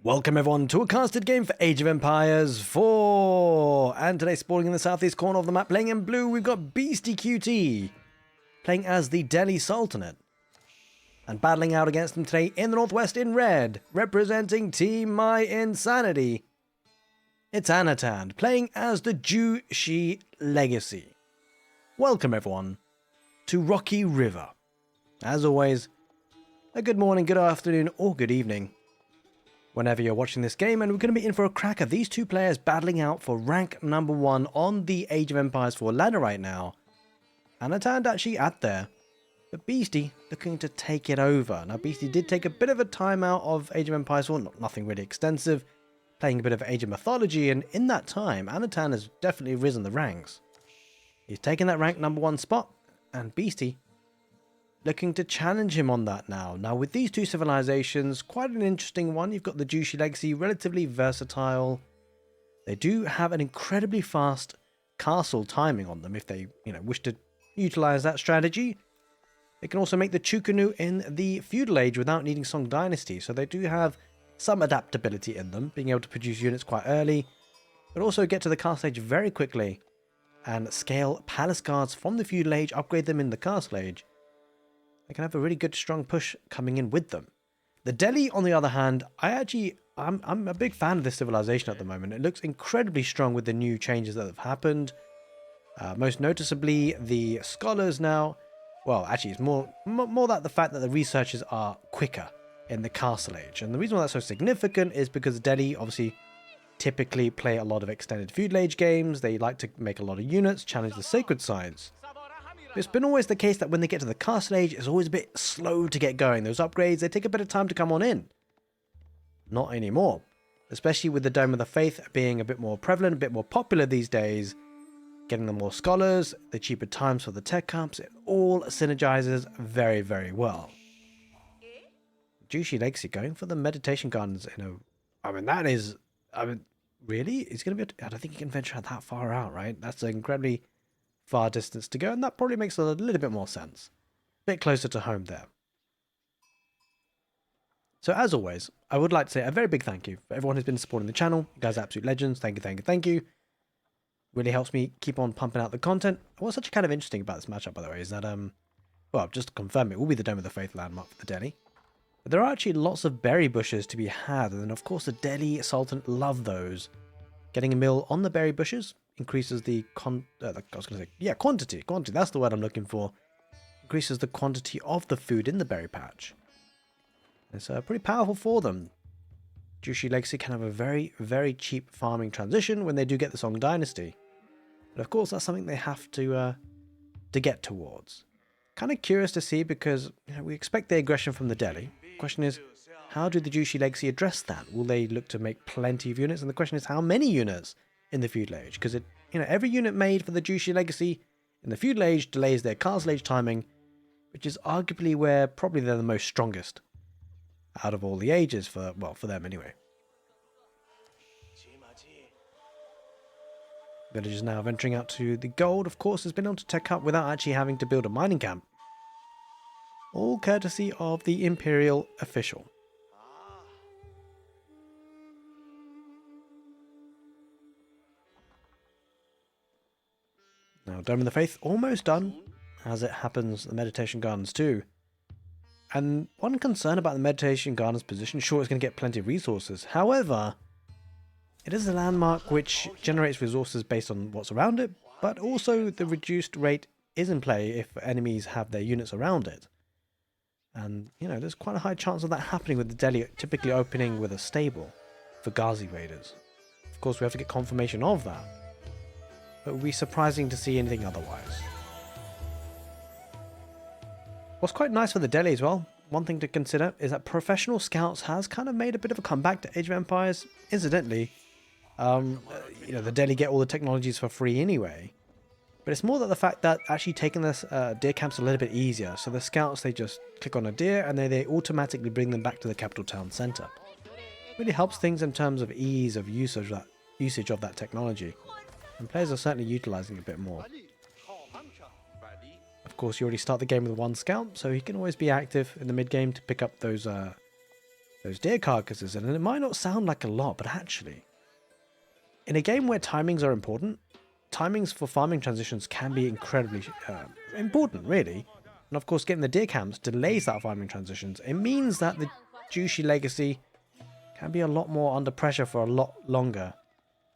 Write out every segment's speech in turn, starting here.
Welcome everyone to a casted game for Age of Empires 4! And today, spawning in the southeast corner of the map, playing in blue, we've got beastyqt, playing as the Delhi Sultanate. And battling out against them today in the northwest in red, representing Team My Insanity, it's Anotand, playing as the Jushi Legacy. Welcome everyone to Rocky River. As always, a good morning, good afternoon, or good evening, whenever you're watching this game, and we're going to be in for a crack at these two players battling out for rank number 1 on the Age of Empires 4 ladder right now. Anotand actually at there, but Beasty looking to take it over. Now Beasty did take a bit of a time out of Age of Empires 4, nothing really extensive, playing a bit of Age of Mythology, and in that time, Anotand has definitely risen the ranks. He's taken that rank number 1 spot, and Beasty looking to challenge him on that now. Now with these two civilizations, quite an interesting one. You've got the Jushi Legacy, relatively versatile. They do have an incredibly fast castle timing on them if they, wish to utilize that strategy. They can also make the Chukanu in the Feudal Age without needing Song Dynasty, so they do have some adaptability in them, being able to produce units quite early, but also get to the Castle Age very quickly and scale Palace Guards from the Feudal Age, upgrade them in the Castle Age. They can have a really good strong push coming in with them. The Delhi, on the other hand, I'm a big fan of this civilization at the moment. It looks incredibly strong with the new changes that have happened. Most noticeably, the scholars now. Well, actually, it's more that the fact that the researchers are quicker in the Castle Age. And the reason why that's so significant is because Delhi obviously typically play a lot of extended Feudal Age games. They like to make a lot of units, challenge the sacred science. It's been always the case that when they get to the Castle Age, it's always a bit slow to get going. Those upgrades, they take a bit of time to come on in. Not anymore. Especially with the Dome of the Faith being a bit more prevalent, a bit more popular these days. Getting the more scholars, the cheaper times for the tech camps, it all synergizes very, very well. Jushi Legacy going for the meditation gardens really? He's going to be, I don't think he can venture out that far out, right? That's an incredibly far distance to go, and that probably makes a little bit more sense. A bit closer to home there. So as always, I would like to say a very big thank you for everyone who's been supporting the channel. You guys are absolute legends. Thank you, thank you, thank you. Really helps me keep on pumping out the content. What's actually kind of interesting about this matchup, by the way, is that, well, just to confirm, it will be the Dome of the Faith landmark for the Delhi. But there are actually lots of berry bushes to be had, and of course the Delhi Sultanate love those. Getting a mill on the berry bushes increases the quantity. Quantity, that's the word I'm looking for. Increases the quantity of the food in the berry patch. It's pretty powerful for them. Jushi Legacy can have a very, very cheap farming transition when they do get the Song Dynasty. But of course, that's something they have to get towards. Kind of curious to see because we expect the aggression from the Delhi. The question is, how do the Jushi Legacy address that? Will they look to make plenty of units? And the question is, how many units in the Feudal Age? Because every unit made for the Jushi Legacy in the Feudal Age delays their Castle Age timing, which is arguably where probably they're the most strongest out of all the ages for them anyway. Villagers now venturing out to the gold, of course, has been able to tech up without actually having to build a mining camp. All courtesy of the Imperial official. Now, Dome of the Faith almost done. As it happens, the Meditation Gardens too. And one concern about the Meditation Gardens position, sure, it's going to get plenty of resources. However, it is a landmark which generates resources based on what's around it, but also the reduced rate is in play if enemies have their units around it. And, there's quite a high chance of that happening with the Delhi typically opening with a stable for Ghazi raiders. Of course, we have to get confirmation of that. But it would be surprising to see anything otherwise. What's quite nice for the Delhi as well, one thing to consider, is that Professional Scouts has kind of made a bit of a comeback to Age of Empires. Incidentally, the Delhi get all the technologies for free anyway. But it's more that the fact that actually taking this deer camp's a little bit easier. So the Scouts, they just click on a deer and they automatically bring them back to the capital town centre. Really helps things in terms of ease of usage of that technology. And players are certainly utilising it a bit more. Of course, you already start the game with one scout, so he can always be active in the mid-game to pick up those those deer carcasses. And it might not sound like a lot, but actually, in a game where timings are important, timings for farming transitions can be incredibly important, really. And of course, getting the deer camps delays that farming transitions. It means that the Jushi legacy can be a lot more under pressure for a lot longer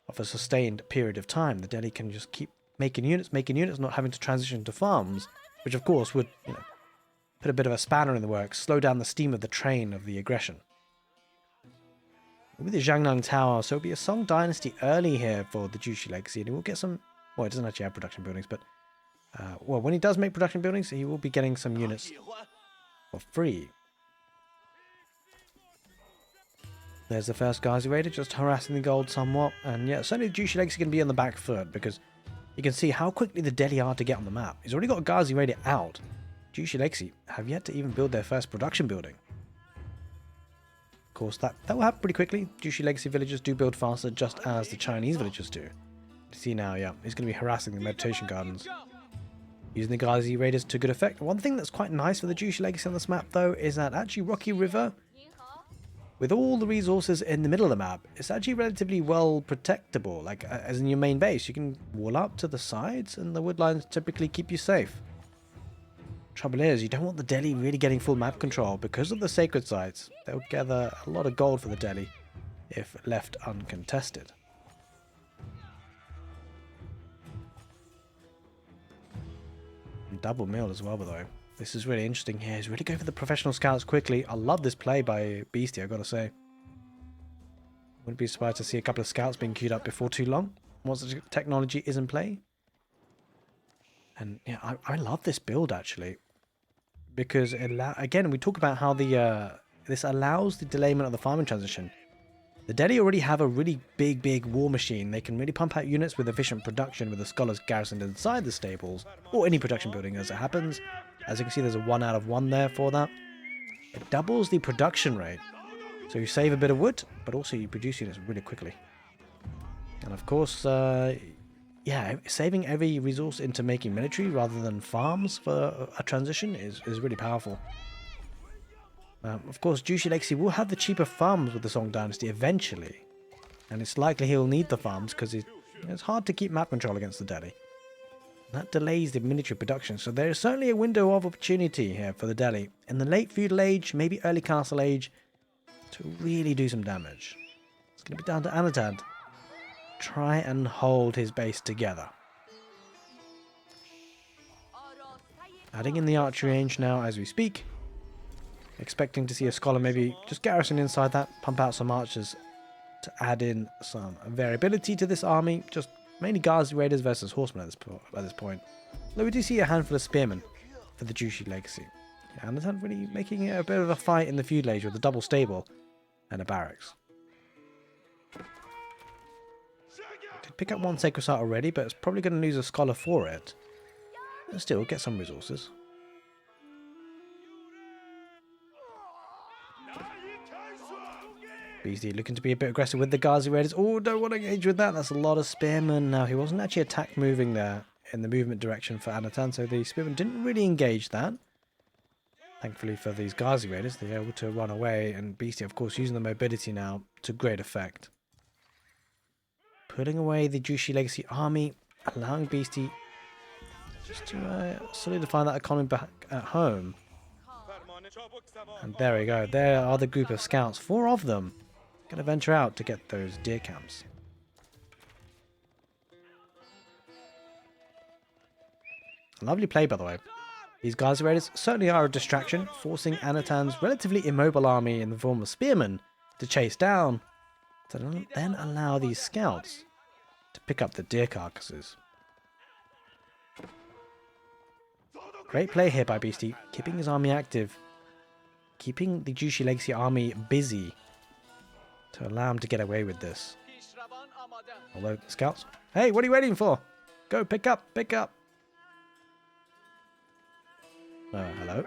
of a sustained period of time. The Delhi can just keep making units, not having to transition to farms, which of course would, put a bit of a spanner in the works, slow down the steam of the train of the aggression. With the Jiangnan Tower, so it'll be a Song Dynasty early here for the Jushi legacy, and he will get some, well, it doesn't actually have production buildings, but, well, when he does make production buildings, he will be getting some units for free. There's the first Ghazi Raider, just harassing the gold somewhat, and yeah, certainly the Jushi legacy can be on the back foot, because you can see how quickly the Delhi are to get on the map. He's already got a Ghazi Raider out. Jushi legacy have yet to even build their first production building. Of course, that will happen pretty quickly. Jushi legacy villagers do build faster, just as the Chinese villagers do. You see now, yeah, he's going to be harassing the meditation gardens, using the Ghazi Raiders to good effect. One thing that's quite nice for the Jushi legacy on this map, though, is that actually Rocky River, with all the resources in the middle of the map, it's actually relatively well protectable. Like, as in your main base, you can wall up to the sides, and the wood lines typically keep you safe. Trouble is, you don't want the Delhi really getting full map control. Because of the sacred sites, they'll gather a lot of gold for the Delhi if left uncontested. And double mill as well, by the way. This is really interesting here. He's really going for the professional scouts quickly. I love this play by Beasty, I've got to say. Wouldn't be surprised to see a couple of scouts being queued up before too long, once the technology is in play. And yeah, I love this build, actually. Because, again, we talk about how this allows the delayment of the farming transition. The Delhi already have a really big war machine. They can really pump out units with efficient production with the scholars garrisoned inside the stables, or any production building as it happens. As you can see, there's a 1 out of 1 there for that. It doubles the production rate. So you save a bit of wood, but also you produce units really quickly. And of course, yeah, saving every resource into making military rather than farms for a transition is really powerful. Of course, Jushi legacy will have the cheaper farms with the Song Dynasty eventually. And it's likely he'll need the farms because it's hard to keep map control against the Delhi. That delays the military production, so there is certainly a window of opportunity here for the Delhi in the late feudal age, maybe early castle age, to really do some damage. It's going to be down to Anotand. Try and hold his base together. Adding in the archery range now as we speak. Expecting to see a scholar maybe just garrison inside that, pump out some archers to add in some variability to this army. Just mainly Ghazi Raiders versus horsemen at this point. Though we do see a handful of spearmen for the Jushi legacy. And it's really making it a bit of a fight in the feudal age with a double stable and a barracks. Did pick up one sacred site already, but it's probably going to lose a scholar for it. But still, get some resources. Beasty looking to be a bit aggressive with the Ghazi Raiders. Oh, don't want to engage with that. That's a lot of spearmen. Now, he wasn't actually attack moving there in the movement direction for Anotand, so the spearmen didn't really engage that. Thankfully for these Ghazi Raiders, they're able to run away, and Beasty, of course, using the mobility now to great effect. Putting away the Jushi legacy army, allowing Beasty just to solidify that economy back at home. And there we go. There are the group of scouts. 4 of them going to venture out to get those deer camps. A lovely play, by the way. These Ghazi Raiders certainly are a distraction, forcing Anotand's relatively immobile army in the form of spearmen to chase down, to then allow these scouts to pick up the deer carcasses. Great play here by Beasty, keeping his army active, keeping the Jushi legacy army busy to allow him to get away with this. Although, scouts, hey, what are you waiting for? Go, pick up, pick up. Oh, hello.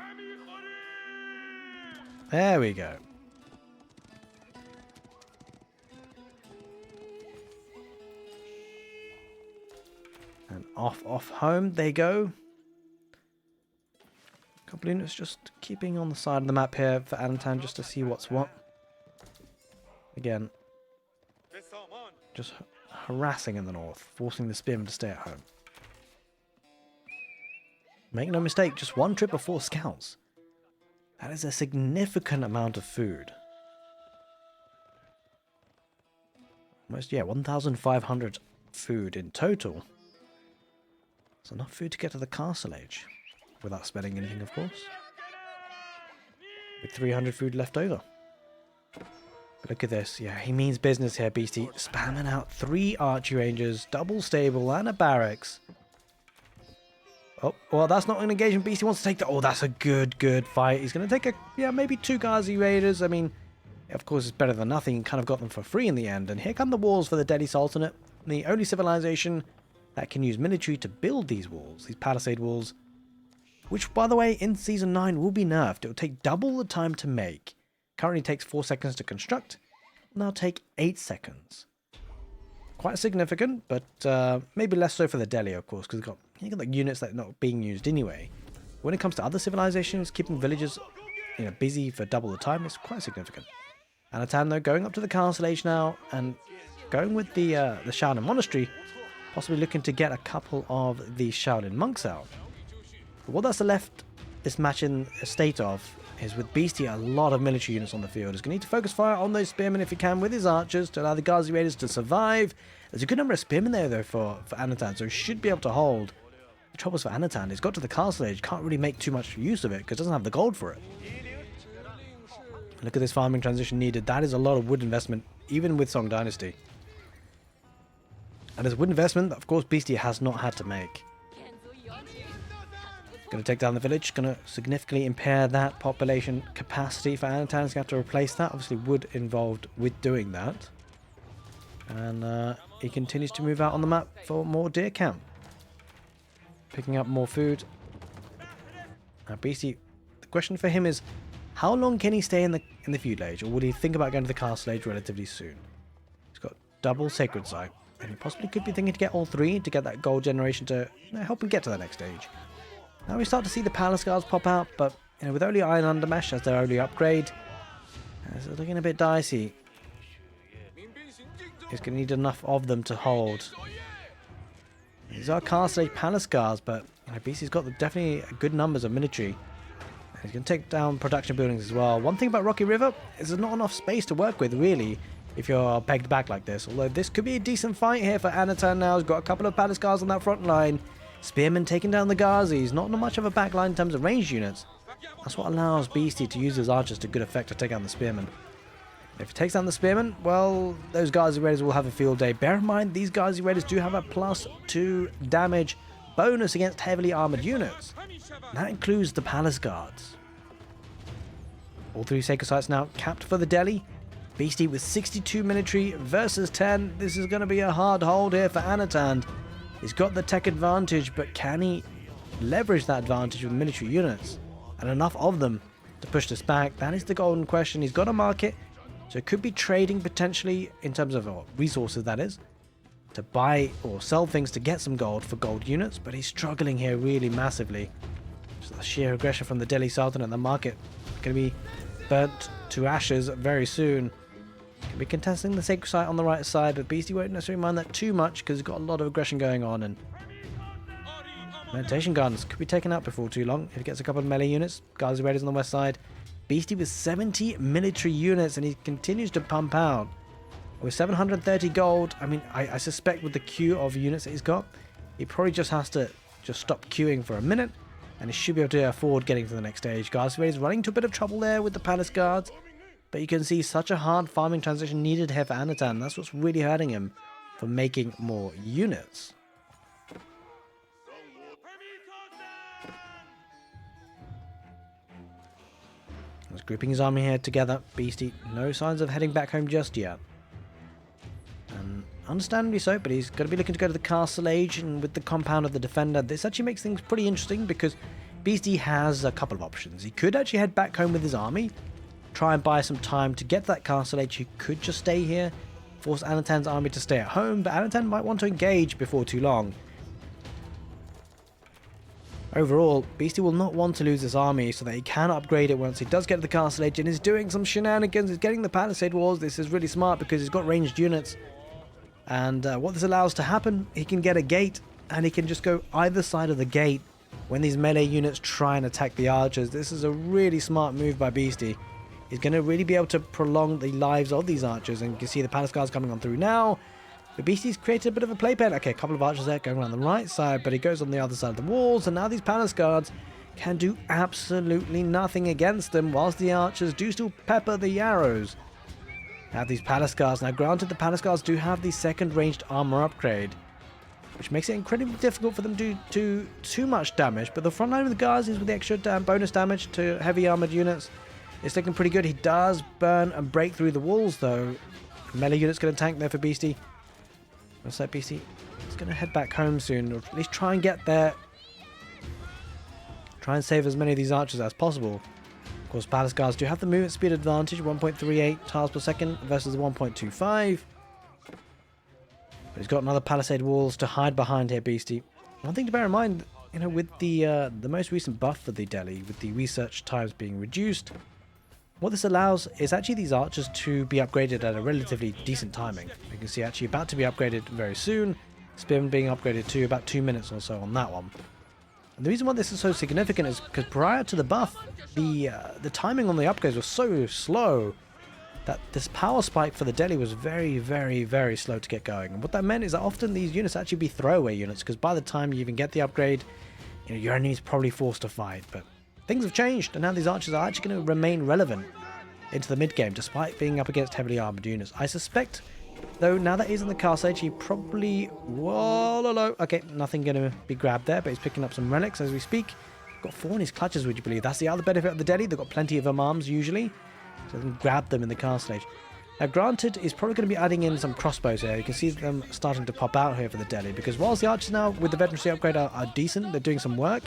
There we go. And off home they go. A couple units just keeping on the side of the map here for Anotand just to see what's what. Again, just harassing in the north, forcing the spearmen to stay at home. Make no mistake, just one trip of 4 scouts. That is a significant amount of food. Almost, yeah, 1,500 food in total. It's enough food to get to the castle age. Without spending anything, of course. With 300 food left over. But look at this. Yeah, he means business here, Beasty. Spamming out 3 archery ranges, double stable, and a barracks. Oh, well, that's not an engagement. Beasty wants to take the... Oh, that's a good fight. He's going to take maybe 2 Ghazi Raiders. I mean, of course, it's better than nothing. He kind of got them for free in the end. And here come the walls for the Delhi Sultanate. The only civilization that can use military to build these walls, these palisade walls. Which, by the way, in Season 9 will be nerfed. It will take double the time to make. Currently takes 4 seconds to construct. Will now take 8 seconds. Quite significant, but maybe less so for the Delhi, of course, because you got like units that are not being used anyway. When it comes to other civilizations, keeping villages busy for double the time is quite significant. Anotand, though, going up to the castle age now and going with the Shaolin monastery, possibly looking to get a couple of the Shaolin monks out. But what that's left this match in a state of is with Beasty a lot of military units on the field. He's going to need to focus fire on those spearmen if he can with his archers to allow the Ghazi Raiders to survive. There's a good number of spearmen there though for Anotand, so he should be able to hold. The trouble is for Anotand, he's got to the castle age, can't really make too much use of it because he doesn't have the gold for it. Look at this farming transition needed. That is a lot of wood investment, even with Song Dynasty. And there's wood investment that of course Beasty has not had to make. Going to take down the village, going to significantly impair that population capacity for Anotand. He's going to have to replace that. Obviously wood involved with doing that. And he continues to move out on the map for more deer camp. Picking up more food. Now Beasty, the question for him is, how long can he stay in the feudal age? Or would he think about going to the castle age relatively soon? He's got double sacred site. And he possibly could be thinking to get all 3 to get that gold generation to help him get to the next stage. Now we start to see the palace guards pop out, but with only iron undermesh as their only upgrade, it's looking a bit dicey. He's going to need enough of them to hold. These are castle age palace guards, but Beasty's got definitely good numbers of military. He's going to take down production buildings as well. One thing about Rocky River is there's not enough space to work with, really, if you're pegged back like this. Although this could be a decent fight here for Anotand now. He's got a couple of palace guards on that front line. Spearmen taking down the Ghazis. Not much of a backline in terms of ranged units. That's what allows Beasty to use his archers to good effect to take down the spearmen. If he takes down the spearmen, well, those Ghazi Raiders will have a field day. Bear in mind, these Ghazi Raiders do have a +2 damage bonus against heavily armored units. That includes the palace guards. All 3 sacred sites now capped for the Delhi. Beasty with 62 military versus 10. This is going to be a hard hold here for Anotand. He's got the tech advantage, but can he leverage that advantage with military units? And enough of them to push this back? That is the golden question. He's got a market, so it could be trading potentially in terms of resources, that is, to buy or sell things to get some gold for gold units, but he's struggling here really massively. Just the sheer aggression from the Delhi Sultanate and the market going to be burnt to ashes very soon. Could be contesting the sacred site on the right side, but Beasty won't necessarily mind that too much because he's got a lot of aggression going on, and meditation gardens could be taken out before too long if he gets a couple of melee units. Ghazi Raiders on the west side. Beasty with 70 military units, and he continues to pump out with 730 gold. I mean, I suspect with the queue of units that he's got, he probably just has to stop queuing for a minute, and he should be able to afford getting to the next stage. Ghazi Raiders running into a bit of trouble there with the palace guards. But you can see such a hard farming transition needed here for Anotand. That's what's really hurting him for making more units. He's grouping his army here together. Beasty, no signs of heading back home just yet. And understandably so, but he's going to be looking to go to the castle age, and with the compound of the defender, this actually makes things pretty interesting because Beasty has a couple of options. He could actually head back home with his army, try and buy some time to get to that castle age. He could just stay here, force Anotand's army to stay at home, but Anotand might want to engage before too long. Overall, Beasty will not want to lose this army so that he can upgrade it once he does get to the castle edge and is doing some shenanigans. He's getting the palisade walls. This is really smart because he's got ranged units. And what this allows to happen, he can get a gate and he can just go either side of the gate when these melee units try and attack the archers. This is a really smart move by Beasty. He's going to really be able to prolong the lives of these archers. And you can see the palace guards coming on through now. But Beasty's created a bit of a playpen. Okay, a couple of archers there going around the right side, but he goes on the other side of the walls, and now these palace guards can do absolutely nothing against them, whilst the archers do still pepper the arrows. Now these palace guards, now granted the palace guards do have the second ranged armor upgrade, which makes it incredibly difficult for them to do too much damage, but the front line of the guards is with the extra bonus damage to heavy armored units. It's looking pretty good. He does burn and break through the walls though. Melee unit's going to tank there for Beasty. What's that, Beasty? He's going to head back home soon, or at least try and get there. Try and save as many of these archers as possible. Of course, palace guards do have the movement speed advantage, 1.38 tiles per second versus the 1.25. But he's got another palisade walls to hide behind here, Beasty. One thing to bear in mind, you know, with the most recent buff for the Delhi, with the research times being reduced, what this allows is actually these archers to be upgraded at a relatively decent timing. You can see actually about to be upgraded very soon. Spearman being upgraded to about 2 minutes or so on that one. And the reason why this is so significant is because prior to the buff, the timing on the upgrades was so slow that this power spike for the Delhi was very, very, very slow to get going. And what that meant is that often these units actually be throwaway units, because by the time you even get the upgrade, you know, your enemy is probably forced to fight. But things have changed, and now these archers are actually going to remain relevant into the mid-game, despite being up against heavily armoured units. I suspect, though, now that he's in the castle edge, he probably... Whoa, okay, nothing going to be grabbed there, but he's picking up some relics as we speak. Got 4 in his clutches, would you believe? That's the other benefit of the Delhi. They've got plenty of arms, usually, so they can grab them in the castle edge. Now, granted, he's probably going to be adding in some crossbows here. You can see them starting to pop out here for the Delhi, because whilst the archers now, with the veterancy upgrade, are decent, they're doing some work,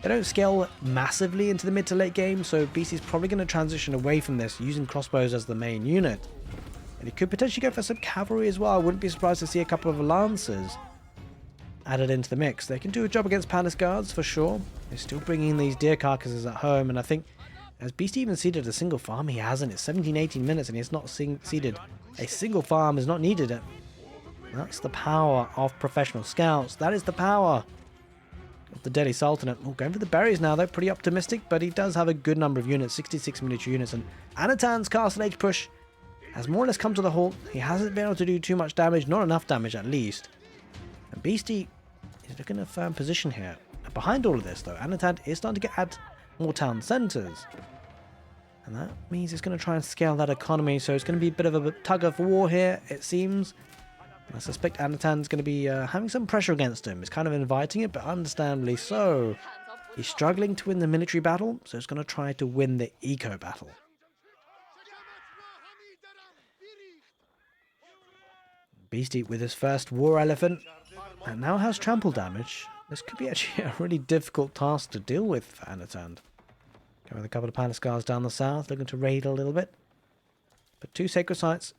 they don't scale massively into the mid to late game, so Beasty's probably going to transition away from this, using crossbows as the main unit. And he could potentially go for some cavalry as well. I wouldn't be surprised to see a couple of lancers added into the mix. They can do a job against palace guards for sure. They're still bringing these deer carcasses at home, and I think as Beasty even seeded a single farm, he hasn't. It's 17-18 minutes and he's not seeded a single farm. Is not needed. That's the power of professional scouts. That is the power of the Delhi Sultanate. Oh, going for the berries now though, pretty optimistic, but he does have a good number of units, 66 miniature units, and Anotand's castle age push has more or less come to the halt. He hasn't been able to do too much damage, not enough damage at least. And Beasty is looking at a firm position here. And behind all of this though, Anotand is starting to add more town centres. And that means it's going to try and scale that economy, so it's going to be a bit of a tug of war here, it seems. I suspect Anotand's going to be having some pressure against him. He's kind of inviting it, but understandably so. He's struggling to win the military battle, so he's going to try to win the eco battle. Beasty with his first war elephant, and now has trample damage. This could be actually a really difficult task to deal with for Anotand. Going with a couple of palace guards down the south, looking to raid a little bit. But 2 sacred sites.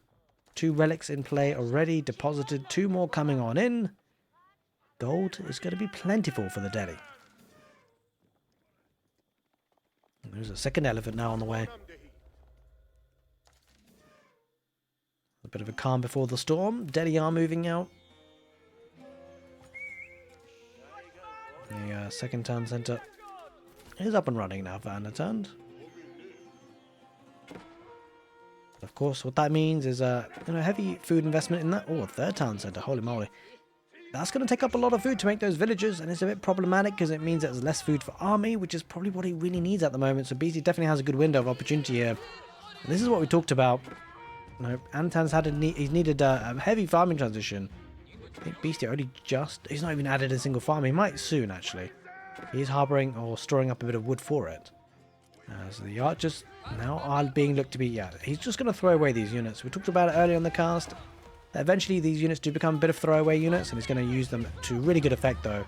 2 relics in play already deposited, 2 more coming on in. Gold is going to be plentiful for the Delhi. And there's a second elephant now on the way. A bit of a calm before the storm. Delhi are moving out. The second town centre is up and running now for Anotand. Of course, what that means is heavy food investment in that. Oh, a third town centre, holy moly. That's going to take up a lot of food to make those villages, and it's a bit problematic because it means there's less food for army, which is probably what he really needs at the moment. So Beasty definitely has a good window of opportunity here. And this is what we talked about. You know, Anotand's he's needed a heavy farming transition. I think Beasty already he's not even added a single farm. He might soon, actually. He's harbouring or storing up a bit of wood for it. So the archers now are being looked to be, he's just going to throw away these units. We talked about it earlier on the cast. Eventually these units do become a bit of throwaway units, and he's going to use them to really good effect though.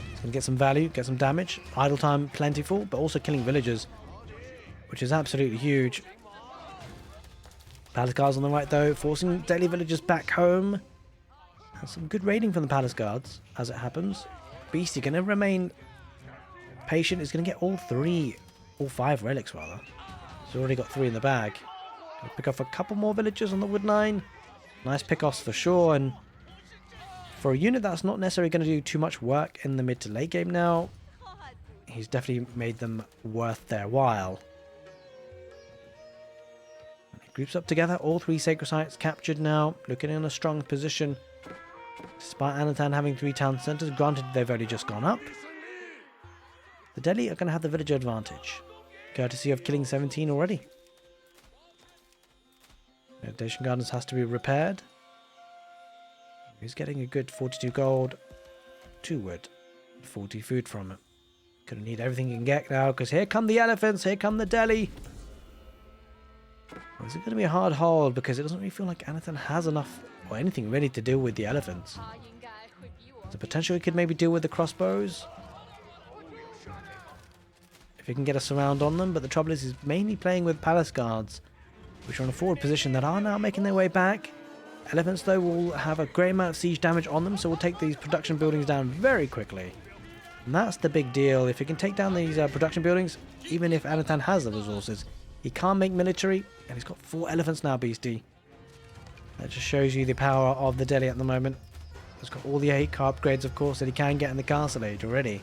He's going to get some value, get some damage. Idle time plentiful, but also killing villagers, which is absolutely huge. Palace guards on the right though, forcing Delhi villagers back home. And some good raiding from the palace guards, as it happens. Beasty going to remain patient. He's going to get all 5 relics rather. He's already got 3 in the bag. Gonna pick off a couple more villagers on the wood 9. Nice pick-offs for sure, and for a unit that's not necessarily going to do too much work in the mid to late game now, he's definitely made them worth their while. Groups up together, all 3 sacred sites captured now, looking in a strong position. Despite Anotand having 3 town centres, granted they've only just gone up. The Delhi are going to have the villager advantage, courtesy of killing 17 already. Meditation Gardens has to be repaired. He's getting a good 42 gold, 2 wood, 40 food from it. Gonna need everything he can get now, because here come the elephants, here come the Delhi. Well, is it going to be a hard hold, because it doesn't really feel like Anotand has enough or anything really to deal with the elephants. The potential he could maybe deal with the crossbows, if he can get a surround on them, but the trouble is he's mainly playing with palace guards, which are in a forward position that are now making their way back. Elephants, though, will have a great amount of siege damage on them, so we'll take these production buildings down very quickly. And that's the big deal. If he can take down these production buildings, even if Anotand has the resources, he can't make military, and he's got 4 elephants now, Beasty. That just shows you the power of the Delhi at the moment. He's got all the 8 car upgrades, of course, that he can get in the castle age already.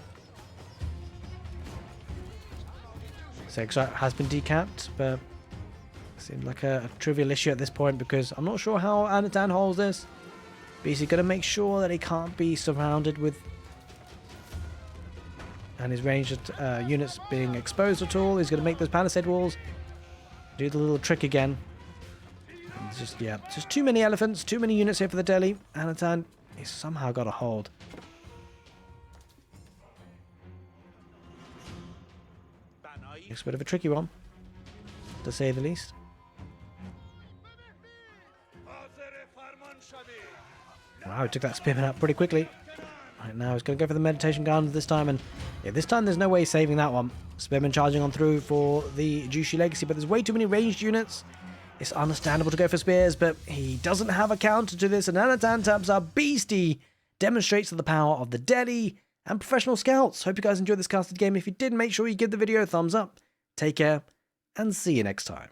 Sexite has been decapped, but seems like a trivial issue at this point, because I'm not sure how Anotand holds this. Beasty going to make sure that he can't be surrounded with and his ranged units being exposed at all. He's going to make those palisade walls, do the little trick again. And it's just, yeah, just too many elephants, too many units here for the Delhi. Anotand, he's somehow got a hold. It's a bit of a tricky one, to say the least. Wow, he took that spearman out pretty quickly. Right now he's going to go for the meditation gardens this time, and yeah, this time there's no way saving that one. Spearman charging on through for the Jushi Legacy, but there's way too many ranged units. It's understandable to go for spears, but he doesn't have a counter to this, and Anotand taps up. Beasty demonstrates the power of the Delhi and professional scouts. Hope you guys enjoyed this casted game. If you did, make sure you give the video a thumbs up. Take care, and see you next time.